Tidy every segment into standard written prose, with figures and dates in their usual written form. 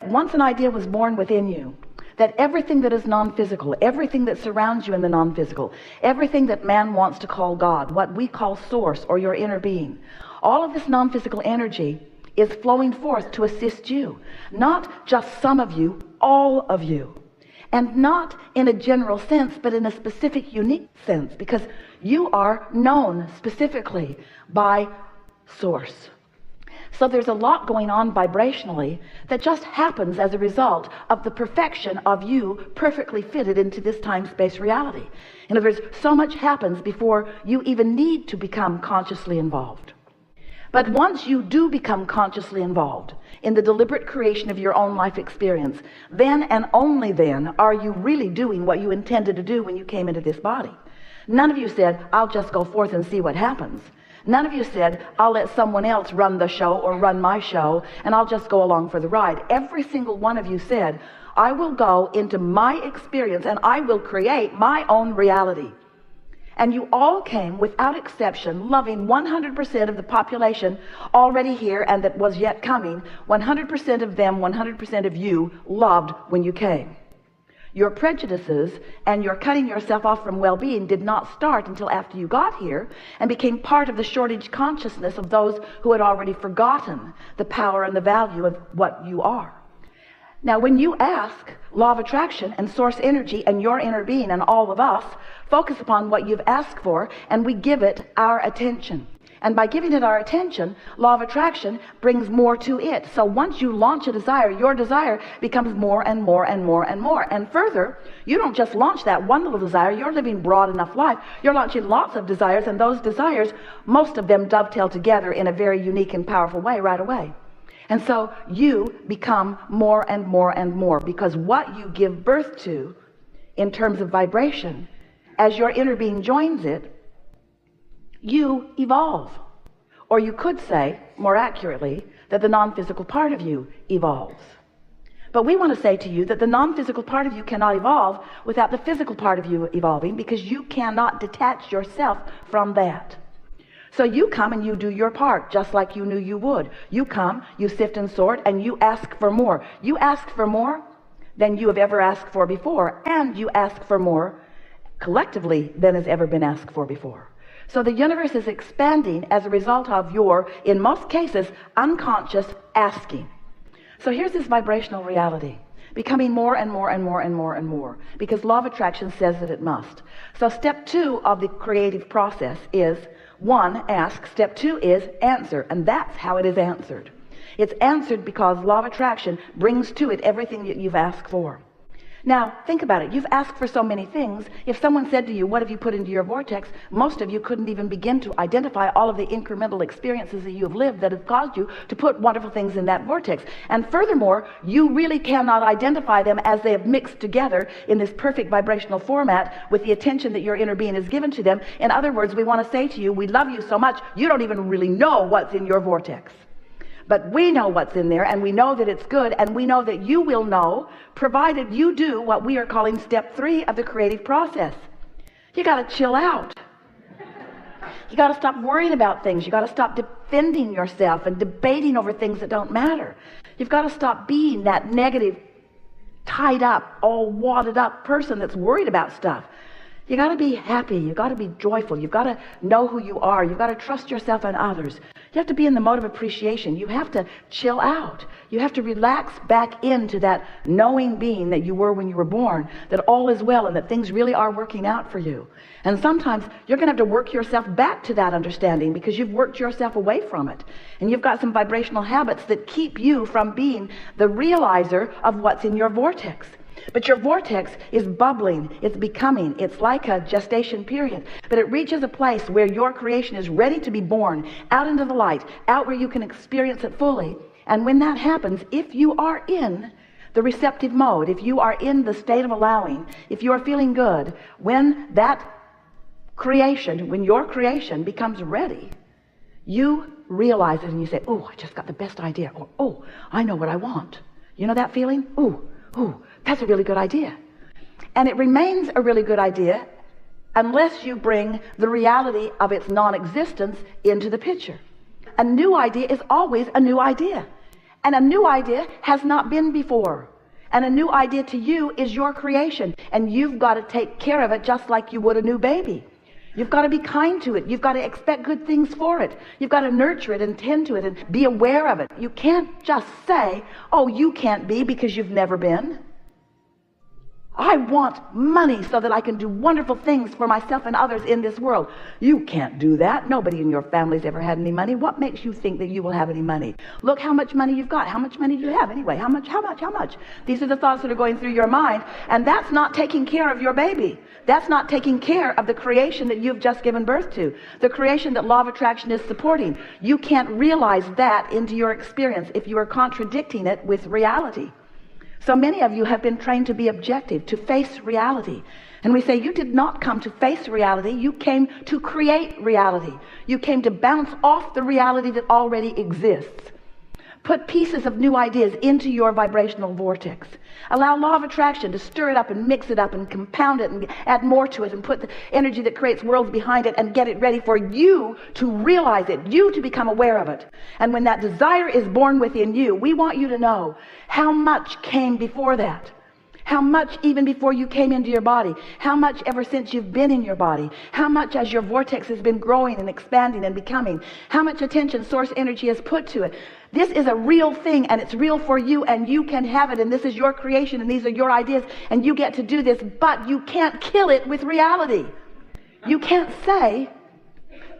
Once an idea was born within you, that everything that is non-physical, everything that surrounds you in the non-physical, everything that man wants to call God, what we call source or your inner being, all of this non-physical energy is flowing forth to assist you. Not just some of you, all of you. And not in a general sense, but in a specific, unique sense, because you are known specifically by source. So there's a lot going on vibrationally that just happens as a result of the perfection of you perfectly fitted into this time-space reality. In other words, so much happens before you even need to become consciously involved. But once you do become consciously involved in the deliberate creation of your own life experience, then and only then are you really doing what you intended to do when you came into this body. None of you said, I'll just go forth and see what happens. None of you said, I'll let someone else run the show or run my show and I'll just go along for the ride. Every single one of you said, I will go into my experience and I will create my own reality. And you all came without exception, loving 100% of the population already here and that was yet coming. 100% of them, 100% of you loved when you came. Your prejudices and your cutting yourself off from well-being did not start until after you got here and became part of the shortage consciousness of those who had already forgotten the power and the value of what you are. Now, when you ask, law of attraction and source energy and your inner being and all of us focus upon what you've asked for, and we give it our attention. And by giving it our attention, law of attraction brings more to it. So once you launch a desire, your desire becomes more and more and more and more. And further, you don't just launch that one little desire, you're living broad enough life. You're launching lots of desires, and those desires, most of them dovetail together in a very unique and powerful way right away. And so you become more and more and more, because what you give birth to in terms of vibration, as your inner being joins it, you evolve. Or you could say, more accurately, that the non-physical part of you evolves. But we want to say to you that the non-physical part of you cannot evolve without the physical part of you evolving, because you cannot detach yourself from that. So you come and you do your part, just like you knew you would. You come, you sift and sort, and you ask for more. You ask for more than you have ever asked for before, and you ask for more collectively than has ever been asked for before. So the universe is expanding as a result of your, in most cases, unconscious asking. So here's this vibrational reality, becoming more and more and more and more and more, because law of attraction says that it must. So step 2 of the creative process is, 1, ask. Step 2 is answer, and that's how it is answered. It's answered because law of attraction brings to it everything that you've asked for. Now, think about it. You've asked for so many things. If someone said to you, what have you put into your vortex? Most of you couldn't even begin to identify all of the incremental experiences that you have lived that have caused you to put wonderful things in that vortex. And furthermore, you really cannot identify them as they have mixed together in this perfect vibrational format with the attention that your inner being has given to them. In other words, we want to say to you, we love you so much, you don't even really know what's in your vortex. But we know what's in there, and we know that it's good, and we know that you will know, provided you do what we are calling step 3 of the creative process. You got to chill out. You got to stop worrying about things. You got to stop defending yourself and debating over things that don't matter. You've got to stop being that negative, tied up, all wadded up person that's worried about stuff. You got to be happy. You got to be joyful. You've got to know who you are. You've got to trust yourself and others. You have to be in the mode of appreciation. You have to chill out. You have to relax back into that knowing being that you were when you were born, that all is well and that things really are working out for you. And sometimes you're going to have to work yourself back to that understanding, because you've worked yourself away from it. And you've got some vibrational habits that keep you from being the realizer of what's in your vortex. But your vortex is bubbling, it's becoming, it's like a gestation period. But it reaches a place where your creation is ready to be born out into the light, out where you can experience it fully. And when that happens, if you are in the receptive mode, if you are in the state of allowing, if you are feeling good, when that creation, when your creation becomes ready, you realize it and you say, oh, I just got the best idea. Or, oh, I know what I want. You know that feeling? Ooh, that's a really good idea. And it remains a really good idea unless you bring the reality of its non-existence into the picture. A new idea is always a new idea. And a new idea has not been before. And a new idea to you is your creation. And you've got to take care of it just like you would a new baby. You've got to be kind to it. You've got to expect good things for it. You've got to nurture it and tend to it and be aware of it. You can't just say, oh, you can't be because you've never been. I want money so that I can do wonderful things for myself and others in this world. You can't do that. Nobody in your family's ever had any money. What makes you think that you will have any money? Look how much money you've got. How much money do you have anyway? How much? These are the thoughts that are going through your mind, and that's not taking care of your baby. That's not taking care of the creation that you've just given birth to, the creation that law of attraction is supporting. You can't realize that into your experience if you are contradicting it with reality. So many of you have been trained to be objective, to face reality. And we say, you did not come to face reality. You came to create reality. You came to bounce off the reality that already exists. Put pieces of new ideas into your vibrational vortex. Allow law of attraction to stir it up and mix it up and compound it and add more to it and put the energy that creates worlds behind it and get it ready for you to realize it, you to become aware of it. And when that desire is born within you, we want you to know how much came before that. How much even before you came into your body, how much ever since you've been in your body, how much as your vortex has been growing and expanding and becoming, how much attention source energy has put to it. This is a real thing, and it's real for you, and you can have it, and this is your creation, and these are your ideas, and you get to do this, but you can't kill it with reality. You can't say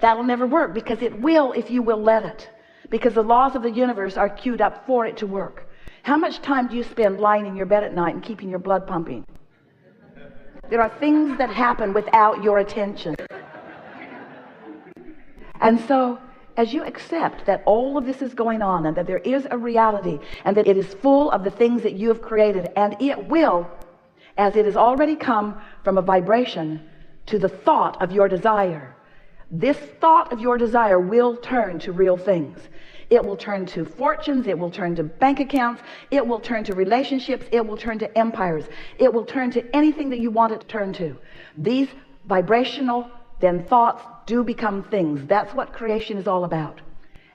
that'll never work, because it will if you will let it, because the laws of the universe are queued up for it to work. How much time do you spend lying in your bed at night and keeping your blood pumping? There are things that happen without your attention. And so, as you accept that all of this is going on and that there is a reality and that it is full of the things that you have created, and it will, as it has already come from a vibration to the thought of your desire, this thought of your desire will turn to real things. It will turn to fortunes, it will turn to bank accounts, it will turn to relationships, it will turn to empires, it will turn to anything that you want it to turn to. These vibrational then thoughts do become things. That's what creation is all about.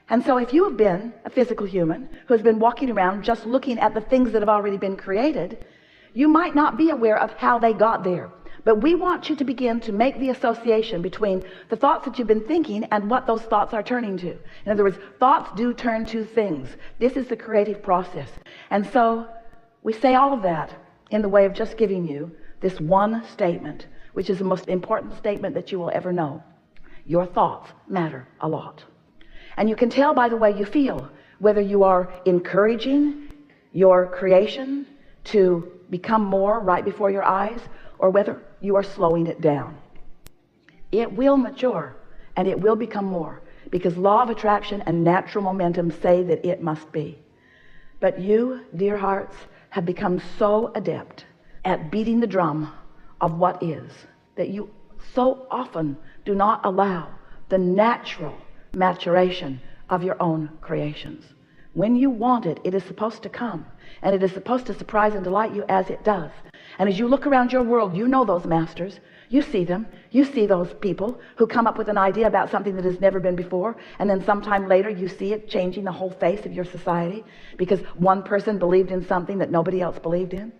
And so if you have been a physical human who has been walking around just looking at the things that have already been created, you might not be aware of how they got there. But we want you to begin to make the association between the thoughts that you've been thinking and what those thoughts are turning to. In other words, thoughts do turn to things. This is the creative process. And so we say all of that in the way of just giving you this one statement, which is the most important statement that you will ever know. Your thoughts matter a lot. And you can tell by the way you feel whether you are encouraging your creation to become more right before your eyes, or whether you are slowing it down. It will mature and it will become more, because law of attraction and natural momentum say that it must be. But you, dear hearts, have become so adept at beating the drum of what is that you so often do not allow the natural maturation of your own creations. When you want it, it is supposed to come, and it is supposed to surprise and delight you as it does. And as you look around your world, you know those masters. You see them. You see those people who come up with an idea about something that has never been before, and then sometime later you see it changing the whole face of your society because one person believed in something that nobody else believed in.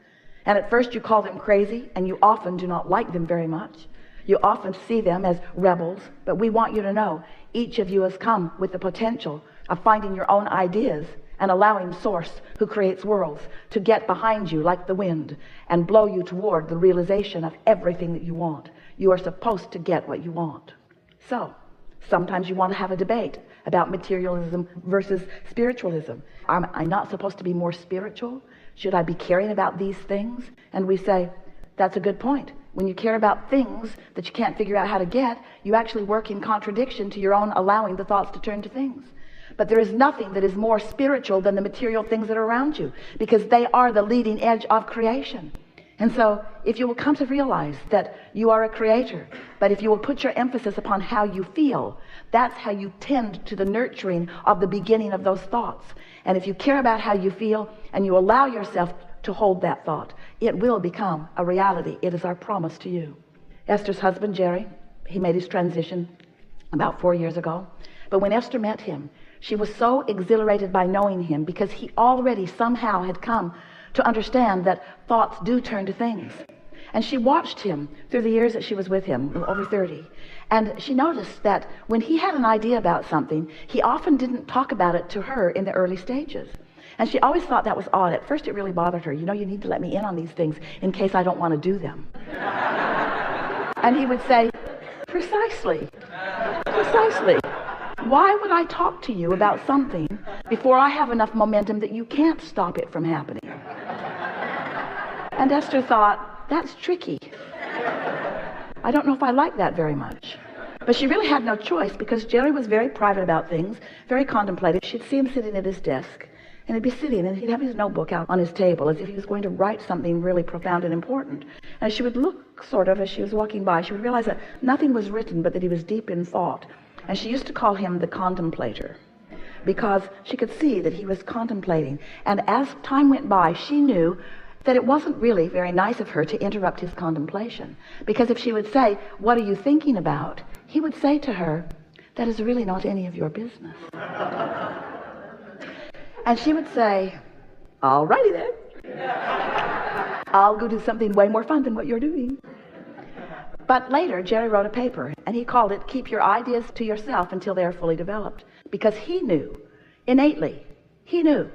And at first you call them crazy, and you often do not like them very much. You often see them as rebels, but we want you to know each of you has come with the potential of finding your own ideas and allowing Source, who creates worlds, to get behind you like the wind and blow you toward the realization of everything that you want. You are supposed to get what you want. So sometimes you want to have a debate about materialism versus spiritualism. Am I not supposed to be more spiritual? Should I be caring about these things? And we say, that's a good point. When you care about things that you can't figure out how to get, you actually work in contradiction to your own allowing the thoughts to turn to things. But there is nothing that is more spiritual than the material things that are around you, because they are the leading edge of creation. And so if you will come to realize that you are a creator, but if you will put your emphasis upon how you feel, that's how you tend to the nurturing of the beginning of those thoughts. And if you care about how you feel and you allow yourself to hold that thought, it will become a reality. It is our promise to you. Esther's husband, Jerry, he made his transition about 4 years ago. But when Esther met him, She was so exhilarated by knowing him because he already somehow had come to understand that thoughts do turn to things. And she watched him through the years that she was with him, over 30. And she noticed that when he had an idea about something, he often didn't talk about it to her in the early stages. And she always thought that was odd. At first it really bothered her. You know, you need to let me in on these things in case I don't want to do them. And he would say, precisely. Why would I talk to you about something before I have enough momentum that you can't stop it from happening? And Esther thought, that's tricky. I don't know if I like that very much. But she really had no choice because Jerry was very private about things, very contemplative. She'd see him sitting at his desk, and he'd be sitting, and he'd have his notebook out on his table as if he was going to write something really profound and important. And she would look sort of as she was walking by. She would realize that nothing was written, but that he was deep in thought. And she used to call him the contemplator because she could see that he was contemplating. And as time went by, she knew that it wasn't really very nice of her to interrupt his contemplation. Because if she would say, what are you thinking about? He would say to her, that is really not any of your business. And she would say, all righty then. I'll go do something way more fun than what you're doing. But later, Jerry wrote a paper, and he called it, Keep Your Ideas to Yourself Until They Are Fully Developed. Because he knew, innately, he knew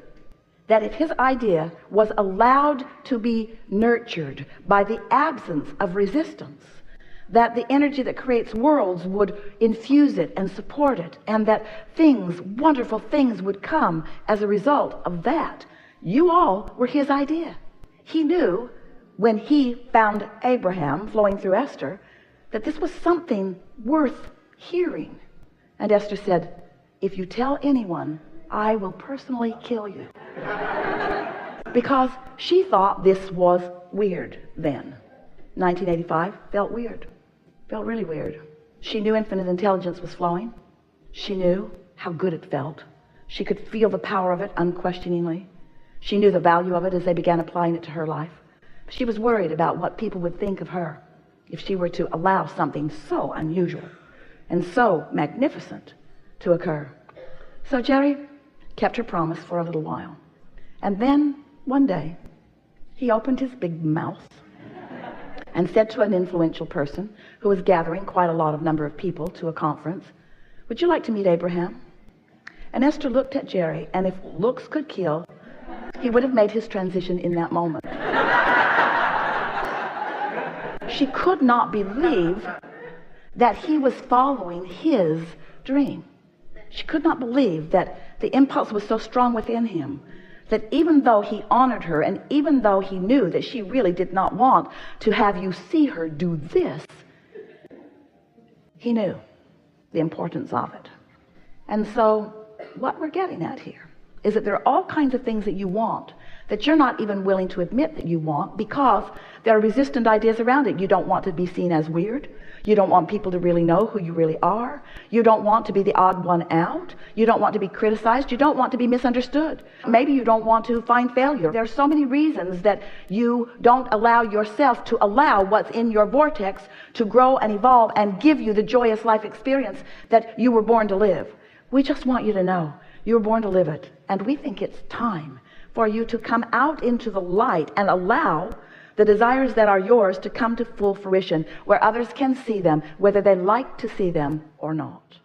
that if his idea was allowed to be nurtured by the absence of resistance, that the energy that creates worlds would infuse it and support it, and that things, wonderful things, would come as a result of that. You all were his idea. He knew when he found Abraham flowing through Esther that this was something worth hearing. And Esther said, if you tell anyone, I will personally kill you. Because she thought this was weird then. 1985 felt weird. Felt really weird. She knew infinite intelligence was flowing. She knew how good it felt. She could feel the power of it unquestioningly. She knew the value of it as they began applying it to her life. She was worried about what people would think of her if she were to allow something so unusual and so magnificent to occur. So Jerry kept her promise for a little while. And then one day he opened his big mouth and said to an influential person who was gathering quite a lot of number of people to a conference, would you like to meet Abraham? And Esther looked at Jerry, and if looks could kill, he would have made his transition in that moment. She could not believe that he was following his dream. She could not believe that the impulse was so strong within him that even though he honored her and even though he knew that she really did not want to have you see her do this, he knew the importance of it. And so what we're getting at here is that there are all kinds of things that you want that you're not even willing to admit that you want because there are resistant ideas around it. You don't want to be seen as weird. You don't want people to really know who you really are. You don't want to be the odd one out. You don't want to be criticized. You don't want to be misunderstood. Maybe you don't want to find failure. There are so many reasons that you don't allow yourself to allow what's in your vortex to grow and evolve and give you the joyous life experience that you were born to live. We just want you to know you were born to live it. And we think it's time for you to come out into the light and allow the desires that are yours to come to full fruition where others can see them, whether they like to see them or not.